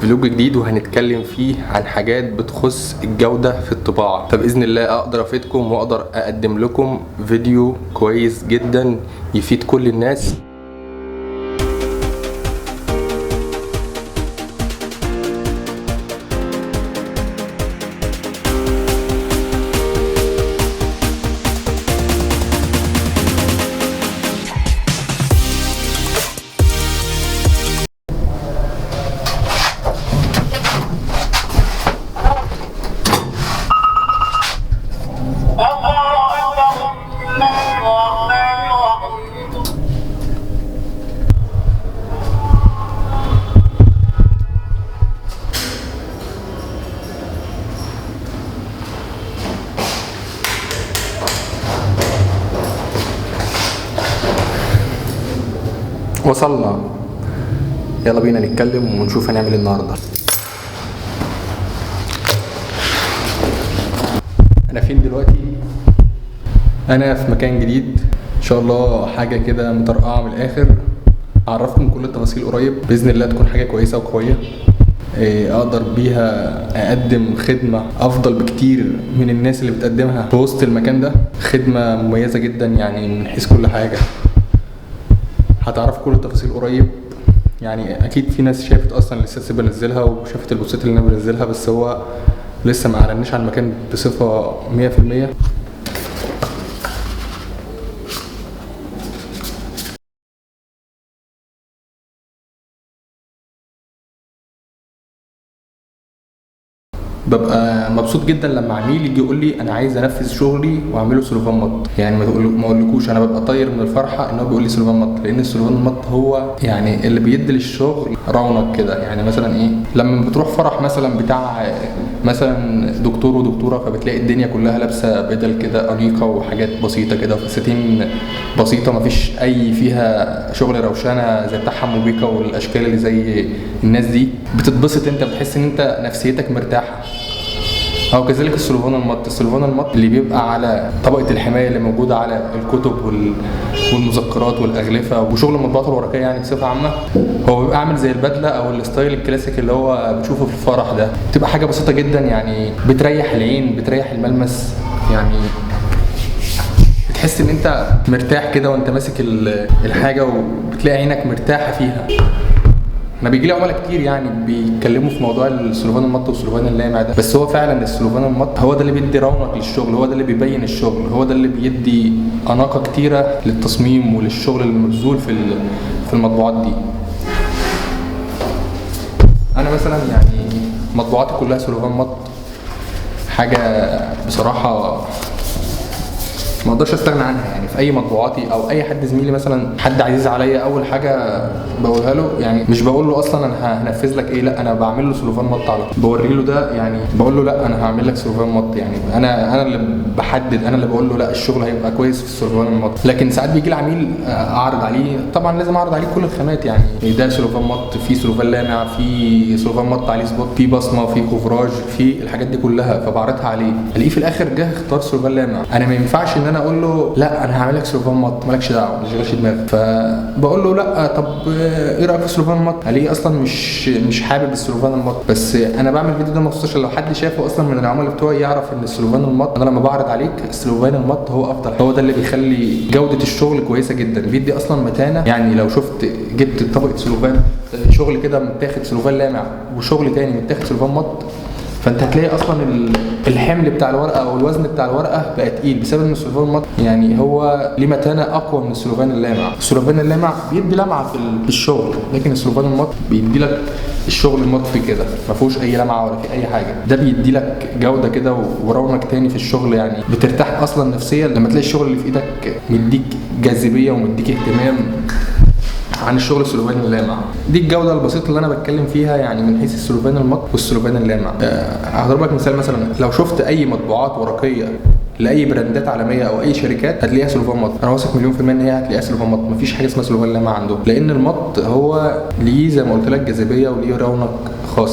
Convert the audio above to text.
فلوج جديد وهنتكلم فيه عن حاجات بتخص الجودة في الطباعة، فبإذن الله أقدر أفيدكم وأقدر أقدم لكم فيديو كويس جدا يفيد كل الناس. وصلنا، يلا بينا نتكلم ونشوف هنعمل ايه النهارده. انا فين دلوقتي؟ انا في مكان جديد ان شاء الله، حاجه كده مطرقعه من الاخر. اعرفكم كل التفاصيل قريب باذن الله، تكون حاجه كويسه وقويه اقدر بيها اقدم خدمه افضل بكتير من الناس اللي بتقدمها في وسط المكان ده. خدمه مميزه جدا يعني من حيث كل حاجه. هتعرف كل التفاصيل قريب. يعني اكيد في ناس شافت اصلا لسه بنزلها وشافت البوستات اللي انا بنزلها، بس هو لسه ما اعلنش عن المكان بصفه 100%. ببقى مبسوط جدا لما عميل يجي يقول لي انا عايز انفذ شغلي واعمله سلوفان مط. يعني ما اقولكوش انا ببقى طاير من الفرحه ان هو بيقول لي سلوفان مط، لان السلوفان المط هو يعني اللي بيدي للشغل رونق كده. يعني مثلا ايه، لما بتروح فرح مثلا بتاع مثلا دكتور ودكتوره، فبتلاقي الدنيا كلها لابسه بدل كده انيقه وحاجات بسيطه كده وفساتين بسيطه، مفيش اي فيها شغل روشنه زي بتاع حمو بيكا والاشكال اللي زي الناس دي. بتتبسط انت، بتحس ان انت نفسيتك مرتاحه. أو كذلك السلوفان المط. السلوفان المط اللي بيبقى على طبقة الحماية اللي موجودة على الكتب والمذكرات والأغلفة وشغل المطبوعات الورقية يعني بصفة عامة، هو بيبقى عامل زي البدلة أو الستايل الكلاسيك اللي هو بتشوفه في الفرح ده. بتبقى حاجة بسيطة جدا يعني، بتريح العين، بتريح الملمس. يعني بتحس ان انت مرتاح كده وانت ماسك الحاجة، وبتلاقي عينك مرتاحة فيها. انا بيجي لي عملاء كتير يعني بيتكلموا في موضوع السلوفان المط والسلوفان اللامع ده، بس هو فعلا السلوفان المط هو ده اللي بيدي رونق للشغل، هو ده اللي بيبين الشغل، هو ده اللي بيدي اناقه كتيره للتصميم وللشغل المبذول في المطبوعات دي. انا مثلا يعني مطبوعاتي كلها سلوفان مط، حاجه بصراحه ما اقدرش استغنى عنها. يعني في اي مطبوعاتي او اي حد زميلي مثلا حد عزيز عليا، اول حاجه بقولها له، يعني مش بقول له اصلا انا هنفذ لك ايه، لا انا بعمل له سلوفان مط على طول. بوري له ده، يعني بقول له لا انا هعمل لك سلوفان مط. يعني انا اللي بحدد، انا اللي بقول له لا الشغل هيبقى كويس في السلوفان المط. لكن ساعات بيجي لي عميل اعرض عليه، طبعا لازم اعرض عليه كل الخامات. يعني ده سلوفان مط، في سلوفان لامع، في سلوفان مط عليه سبوت، في بصمه، في كوفراج، في الحاجات دي كلها، فبعرضها عليه. الاقيه في الاخر جه اختار سلوفان لامع. انا ما ينفعش ان انا اقول له لا انا هعمل لك سلوفان مط، مالكش دعوه، ما تشغلش دماغك. فبقول له لا طب ايه رايك في السلوفان المط؟ الاقيه اصلا مش حابب السلوفان المط. بس انا بعمل الفيديو ده مخصوص عشان لو حد شافه اصلا من العملاء بتوعي يعرف ان السلوفان المط، انا لما بعرض عليك السلوفان المط هو افضل، هو ده اللي بيخلي جوده الشغل كويسه جدا، بيدي اصلا متانه. يعني لو شفت جبت طبقه سلوفان شغل كده متاخد سلوفان لامع وشغل تاني متاخد سلوفان مط، فانت هتلاقي اصلا الحمل بتاع الورقه او الوزن بتاع الورقه بقى تقيل بسبب ان السلوفان المط يعني هو ليه متانه اقوى من السلوفان اللامع. السلوفان اللامع بيدي لمعه في الشغل، لكن السلوفان المط بيدي لك الشغل المطفي كده، ما فيهوش اي لمعه ولا في اي حاجه. ده بيدي لك جوده كده ورونق تاني في الشغل. يعني بترتاح اصلا نفسيا لما تلاقي الشغل اللي في ايدك مديك جاذبيه ومديك اهتمام عن الشغل السلوفان اللامع. دي الجوده البسيطه اللي انا بتكلم فيها يعني من حيث السلوفان المط والسلوفان اللامع. هضرب لك مثال، مثلا لو شفت اي مطبوعات ورقيه لاي براندات عالميه او اي شركات هتلاقيها سلوفان مط، انا واثق مليون في الميه ان هي هتلاقيها سلوفان مط. مفيش حاجه اسمها سلوفان لامع عندهم، لان المط هو ليه زي ما قلت لك جاذبيه وليه رونق خاص.